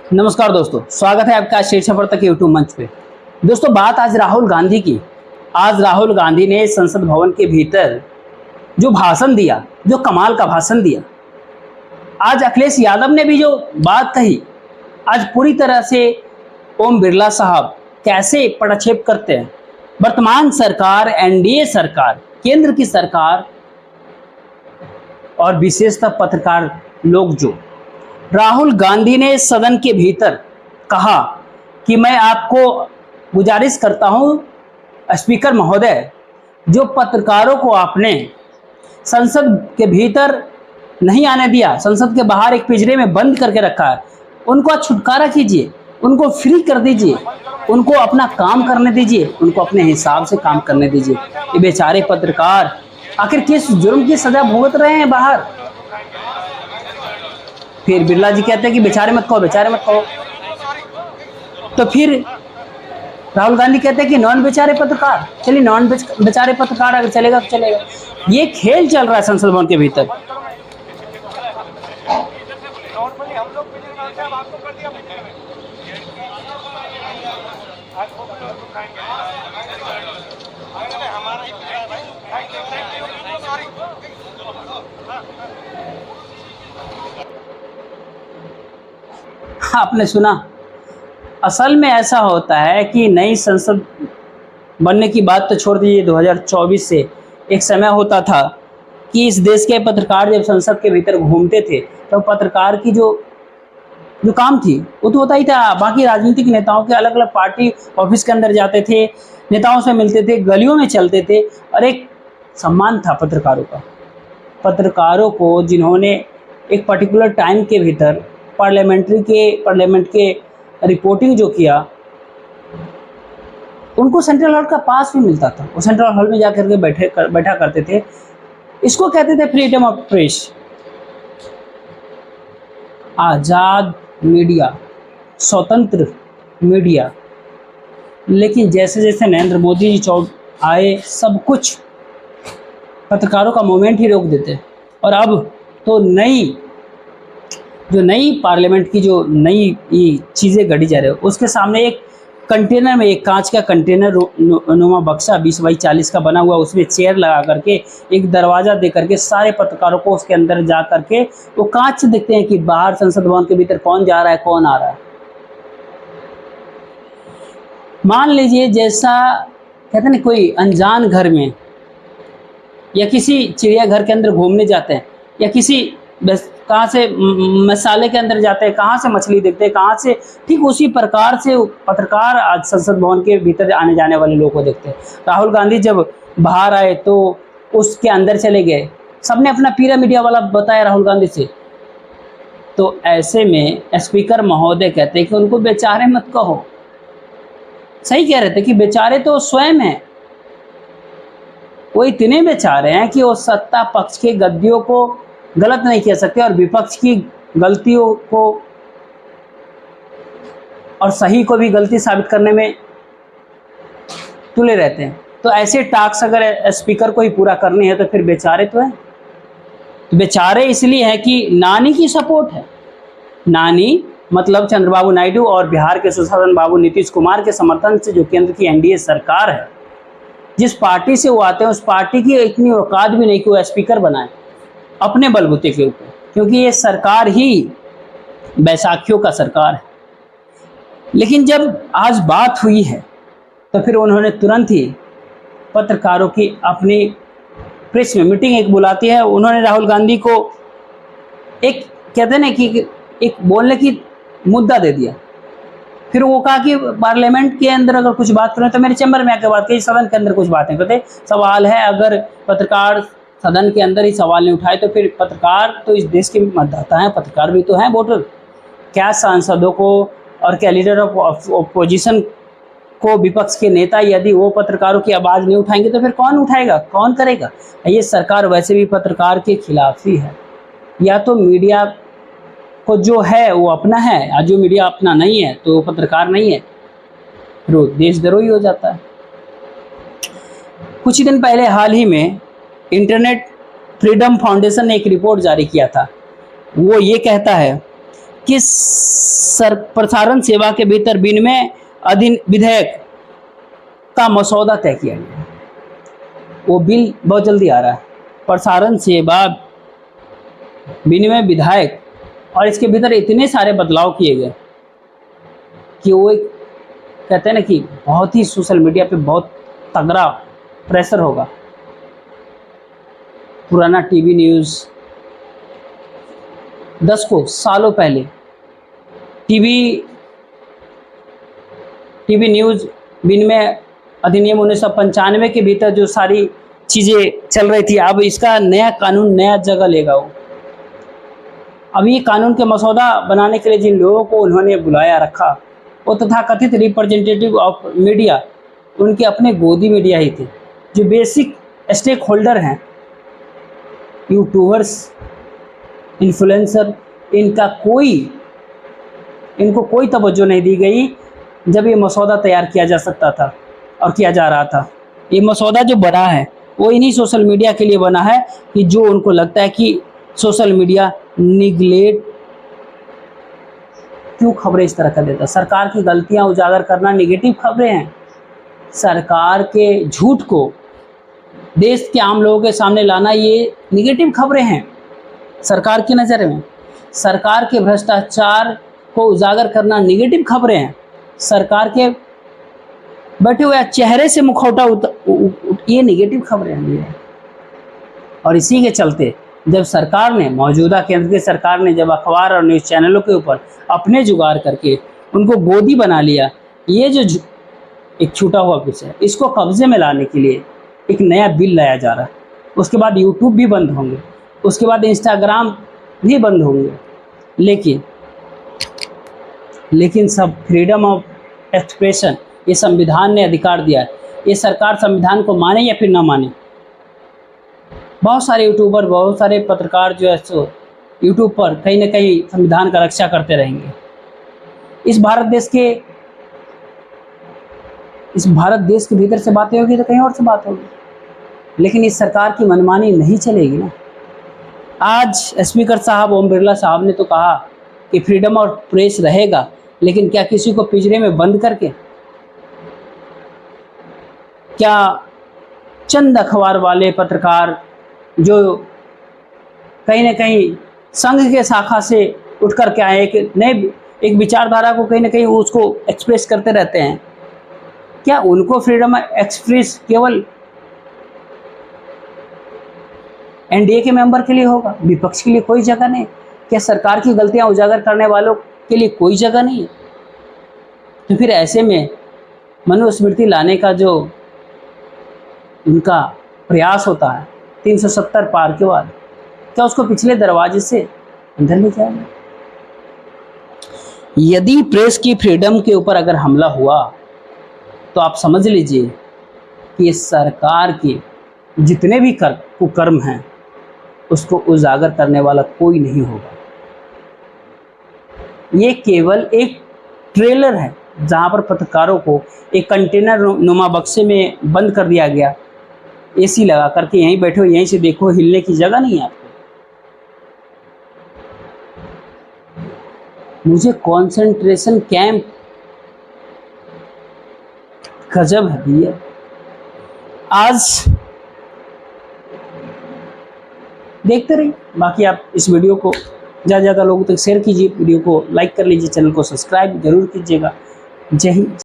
नमस्कार दोस्तों, स्वागत है आपका शेर सफर तक यूट्यूब मंच पे। दोस्तों, बात आज राहुल गांधी की। आज राहुल गांधी ने संसद भवन के भीतर जो भाषण दिया, जो कमाल का भाषण दिया। आज अखिलेश यादव ने भी जो बात कही, आज पूरी तरह से ओम बिरला साहब कैसे पदक्षेप करते हैं। वर्तमान सरकार, एनडीए सरकार, केंद्र की सरकार और विशेषतः पत्रकार लोग, जो राहुल गांधी ने सदन के भीतर कहा कि मैं आपको गुजारिश करता हूं स्पीकर महोदय, जो पत्रकारों को आपने संसद के भीतर नहीं आने दिया, संसद के बाहर एक पिंजरे में बंद करके रखा है, उनको छुटकारा कीजिए, उनको फ्री कर दीजिए, उनको अपना काम करने दीजिए, उनको अपने हिसाब से काम करने दीजिए। ये बेचारे पत्रकार आखिर किस जुर्म की सजा भुगत रहे हैं बाहर। फिर बिरला जी कहते हैं कि बेचारे मत कहो, बेचारे मत कहो। तो फिर राहुल गांधी कहते हैं कि नॉन बेचारे पत्रकार। चलिए, नॉन बेचारे पत्रकार अगर चलेगा तो चलेगा। ये खेल चल रहा है संसद भवन के भीतर। आपने सुना, असल में ऐसा होता है कि नई संसद बनने की बात तो छोड़ दीजिए, 2024 से एक समय होता था कि इस देश के पत्रकार जब संसद के भीतर घूमते थे तो पत्रकार की जो जो काम थी वो तो होता ही था। बाकी राजनीतिक नेताओं के अलग अलग पार्टी ऑफिस के अंदर जाते थे, नेताओं से मिलते थे, गलियों में चलते थे, और एक सम्मान था पत्रकारों का। पत्रकारों को जिन्होंने एक पर्टिकुलर टाइम के भीतर पार्लियामेंट के रिपोर्टिंग जो किया, उनको सेंट्रल हॉल का पास भी मिलता था। वो सेंट्रल हॉल में जाकर के बैठा करते थे। इसको कहते थे freedom of press, Azad media, स्वतंत्र मीडिया। लेकिन जैसे जैसे नरेंद्र मोदी जी आए, सब कुछ पत्रकारों का मूवमेंट ही रोक देते। और अब तो नई पार्लियामेंट की जो नई चीज़ें गढ़ी जा रही है, उसके सामने एक कंटेनर में, एक कांच का कंटेनर नुमा बक्सा 20x40 का बना हुआ, उसमें चेयर लगा करके, एक दरवाज़ा दे करके सारे पत्रकारों को उसके अंदर जा करके वो कांच से देखते हैं कि बाहर संसद भवन के भीतर कौन जा रहा है, कौन आ रहा है। मान लीजिए, जैसा कहते हैं ना, कोई अनजान घर में या किसी चिड़ियाघर के अंदर घूमने जाते हैं, या किसी कहाँ से मसाले के अंदर जाते हैं, कहाँ से मछली देखते हैं, कहाँ से, ठीक उसी प्रकार से पत्रकार आज संसद भवन के भीतर आने जाने वाले लोगों को देखते हैं। राहुल गांधी जब बाहर आए तो उसके अंदर चले गए, सबने अपना पीरा मीडिया वाला बताया राहुल गांधी से। तो ऐसे में स्पीकर महोदय कहते हैं कि उनको बेचारे मत कहो। सही कह रहे थे कि बेचारे तो स्वयं हैं, वो इतने बेचारे हैं कि वो सत्ता पक्ष के गद्दियों को गलत नहीं कह सकते और विपक्ष की गलतियों को और सही को भी गलती साबित करने में तुले रहते हैं। तो ऐसे टास्क अगर स्पीकर को ही पूरा करनी है तो फिर बेचारे तो हैं। तो बेचारे इसलिए है कि नानी की सपोर्ट है। नानी मतलब चंद्रबाबू नायडू और बिहार के सुशासन बाबू नीतीश कुमार के समर्थन से जो केंद्र की एनडीए सरकार है, जिस पार्टी से वो आते हैं, उस पार्टी की इतनी औकात भी नहीं कि वो स्पीकर बनाए अपने बलबूते के ऊपर, क्योंकि ये सरकार ही बैसाखियों का सरकार है। लेकिन जब आज बात हुई है तो फिर उन्होंने तुरंत ही पत्रकारों की अपनी प्रेस में मीटिंग एक बुलाती है। उन्होंने राहुल गांधी को एक, कहते हैं ना कि एक बोलने की मुद्दा दे दिया। फिर वो कहा कि पार्लियामेंट के अंदर अगर कुछ बात करें तो मेरे चैम्बर में आकर बात करिए, सदन के अंदर कुछ बातें करते। सवाल है, अगर पत्रकार सदन के अंदर ही सवाल नहीं उठाए तो फिर पत्रकार तो इस देश के मतदाता हैं, पत्रकार भी तो हैं वोटर। क्या सांसदों को और क्या लीडर ऑफ ऑपोजिशन को, विपक्ष के नेता, यदि वो पत्रकारों की आवाज़ नहीं उठाएंगे तो फिर कौन उठाएगा, कौन करेगा? ये सरकार वैसे भी पत्रकार के खिलाफ ही है। या तो मीडिया को जो है वो अपना है, और जो मीडिया अपना नहीं है तो वो पत्रकार नहीं है, फिर देशद्रोही हो जाता है। कुछ दिन पहले हाल ही में इंटरनेट फ्रीडम फाउंडेशन ने एक रिपोर्ट जारी किया था। वो ये कहता है किस प्रसारण सेवा के भीतर विनिमय अधीन विधेयक का मसौदा तय किया गया। वो बिल बहुत जल्दी आ रहा है, प्रसारण सेवा विनिमय विधेयक, और इसके भीतर इतने सारे बदलाव किए गए कि वो एक कहते हैं ना कि बहुत ही सोशल मीडिया पे बहुत तगड़ा प्रेशर होगा। पुराना टीवी न्यूज़ 10 सालों पहले टीवी न्यूज़ विनिमय अधिनियम 1995 के भीतर जो सारी चीज़ें चल रही थी, अब इसका नया कानून नया जगह लेगा। वो अब ये कानून के मसौदा बनाने के लिए जिन लोगों को उन्होंने बुलाया रखा, वो तथाकथित रिप्रेजेंटेटिव ऑफ मीडिया, उनके अपने गोदी मीडिया ही थे, जो बेसिक स्टेक होल्डर हैं, यूट्यूबर्स, इन्फ्लुएंसर। इनको कोई तवज्जो नहीं दी गई जब ये मसौदा तैयार किया जा सकता था और किया जा रहा था। ये मसौदा जो बना है वो इन्हीं सोशल मीडिया के लिए बना है कि जो उनको लगता है कि सोशल मीडिया निगलेक्ट क्यों खबरें इस तरह कर देता है। सरकार की गलतियां उजागर करना नेगेटिव खबरें हैं। सरकार के झूठ को देश के आम लोगों के सामने लाना, ये नेगेटिव खबरें हैं सरकार की नज़र में। सरकार के भ्रष्टाचार को उजागर करना नेगेटिव खबरें हैं। सरकार के बैठे हुए चेहरे से मुखौटा ये नेगेटिव खबरें हैं। और इसी के चलते जब सरकार ने, मौजूदा केंद्र की सरकार ने, जब अखबार और न्यूज़ चैनलों के ऊपर अपने जुगाड़ करके उनको गोदी बना लिया, ये जो एक छूटा हुआ विषय, इसको कब्जे में लाने के लिए एक नया बिल लाया जा रहा है। उसके बाद यूट्यूब भी बंद होंगे, उसके बाद इंस्टाग्राम भी बंद होंगे, लेकिन सब फ्रीडम ऑफ एक्सप्रेशन, ये संविधान ने अधिकार दिया है। ये सरकार संविधान को माने या फिर ना माने, बहुत सारे यूट्यूबर, बहुत सारे पत्रकार जो है सो यूट्यूब पर कहीं ना कहीं संविधान का रक्षा करते रहेंगे। इस भारत देश के भीतर से बातें होगी तो कहीं और से बात होगी, लेकिन इस सरकार की मनमानी नहीं चलेगी ना। आज स्पीकर साहब ओम बिरला साहब ने तो कहा कि फ्रीडम ऑफ प्रेस रहेगा, लेकिन क्या किसी को पिंजरे में बंद करके? क्या चंद अखबार वाले पत्रकार जो कहीं ना कहीं संघ के शाखा से उठ कर के आए, एक विचारधारा को कहीं ना कहीं उसको एक्सप्रेस करते रहते हैं, क्या उनको फ्रीडम एक्सप्रेस केवल एनडीए के मेंबर के लिए होगा? विपक्ष के लिए कोई जगह नहीं? क्या सरकार की गलतियां उजागर करने वालों के लिए कोई जगह नहीं है? तो फिर ऐसे में मनुस्मृति लाने का जो उनका प्रयास होता है 370 पार के बाद, क्या उसको पिछले दरवाजे से अंदर ले जाएगा? यदि प्रेस की फ्रीडम के ऊपर अगर हमला हुआ तो आप समझ लीजिए कि सरकार के जितने भी कुकर्म हैं उसको उजागर करने वाला कोई नहीं होगा। ये केवल एक ट्रेलर है जहां पर पत्रकारों को एक कंटेनर नुमा बक्से में बंद कर दिया गया, एसी लगा करके यहीं बैठो, यहीं से देखो, हिलने की जगह नहीं है आपको। मुझे कंसंट्रेशन कैंप गजब है भैया। आज देखते रहिए, बाकी आप इस वीडियो को ज़्यादा से ज़्यादा लोगों तक शेयर कीजिए, वीडियो को लाइक कर लीजिए, चैनल को सब्सक्राइब जरूर कीजिएगा। जय हिंद।